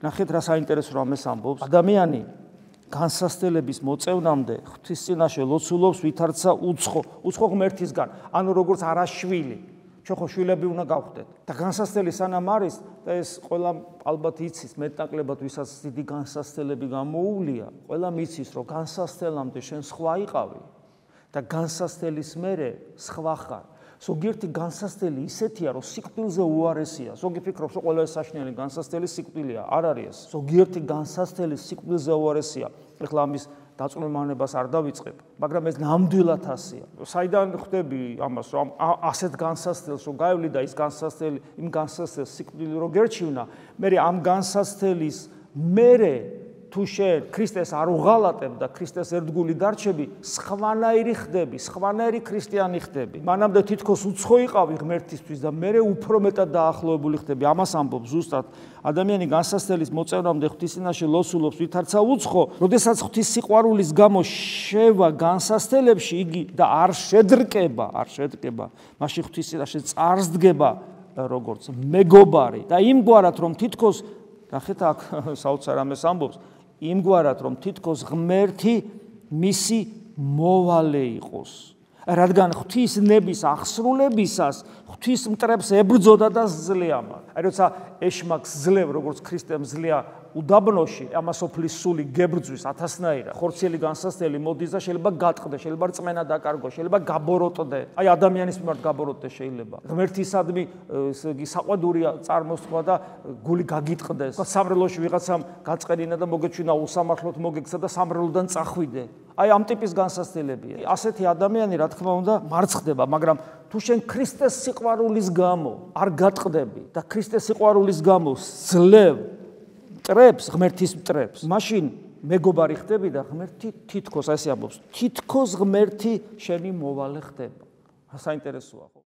ნახეთ რა საინტერესო რამეს ამბობს. ადამიანი განსასწრების მოწევნამდე ღვთის წინაშე ლოცულობს ვითარცა უცხო ღმერთისგან, ანუ როგორც არაშვილი. ჩვენ ხო შვილები უნდა გავხდეთ. და განსასწრელი სანამ არის და ეს ყველა ალბათ იცის მეტნაკლებად ვისაც დიდი განსასწრელები გამოუვლია, ყველა მიცის რომ განსასწრელამდე შენ სხვა იყავი და განსასწრელის მერე სხვა ხარ. ზოგიერთი განსასწრელი ისეთია, რომ სიკვდილზე უარესია. ზოგი ფიქრობს, რომ ყველა ეს საშინელი განსასწრელი სიკვდილია. არ არის ეს. ზოგიერთი განსასწრელი სიკვდილზე უარესია. ეხლა ამის დაწვრილმანებას არ დავიწყებ, მაგრამ ეს ნამდვილად ასეა. საიდან ხვდები ამას, რომ ასეთ განსასწრელს რომ გაევლი და ის განსასწრელი, იმ განსასწრელს სიკვდილი რო გერჩივნა, მე ამ განსასწრელის მერე თუ შენ ქრისტეს არ უღალატებ და ქრისტეს ერთგული დარჩები, სხვანაირი ხდები, სხვანაირი ქრისტიანი ხდები. მანამდე თითქოს უცხო იყავი ღმერთისთვის და მერე უფრო მეტად დაახლოებული ხდები. ამას ამბობს ზუსტად. ადამიანი განსასწრელის მოწევნამდე ღვთის წინაშე ლოცულობს ვითარცა უცხო, როდესაც ღვთის სიყვარულის გამო შევა განსასწრელებში იგი და არ შედრკება, მაშინ ღვთის წინაშე წარსდგება როგორც მეგობარი და იმგვარად რომ თითქოს ნახეთ აქ საოცარ რამეს ამბობს იმგვარად რომ თითქოს ღმერთი მისი მოვალე იყოს. რადგან ღვთის ნების აღსრულებისას ღვთის მტრებს ებრძოდა და ზლია მათ. აი როცა ეშმაკს ძლევ როგორც ქრისტემ ზლია უდაბნოში, ამას ოფლის სული გებრძვის ათასნაირად. ხორციელი განსასწრელი მოდის და შეიძლება გატყდე, შეიძლება რწმენა დაკარგო, შეიძლება გაბოროტდე. აი ადამიანის მიმართ გაბოროტდე შეიძლება. ღმერთისადმი ესე იგი საყვედურია წარმოსხვა და გული გაგიტყდეს. სამრელოში ვიღაცამ გაწყერინა და მოგეჩვენა უსამართლოდ მოგექცა და სამრელოდან წახვიდე. აი ამ ტიპის განსასწრელებია. ასეთი ადამიანი რა თქმა უნდა მარცხდება, მაგრამ თუ შენ ქრისტეს სიყვარულის გამო არ გატყდები და ქრისტეს სიყვარულის გამო ძლევ მტრებს, ღმერთის მტრებს, მაშინ მეგობარი ხდები და ღმერთი თითქოს, ასე ამბობს, თითქოს ღმერთი შენი მოვალე ხდება. საინტერესოა.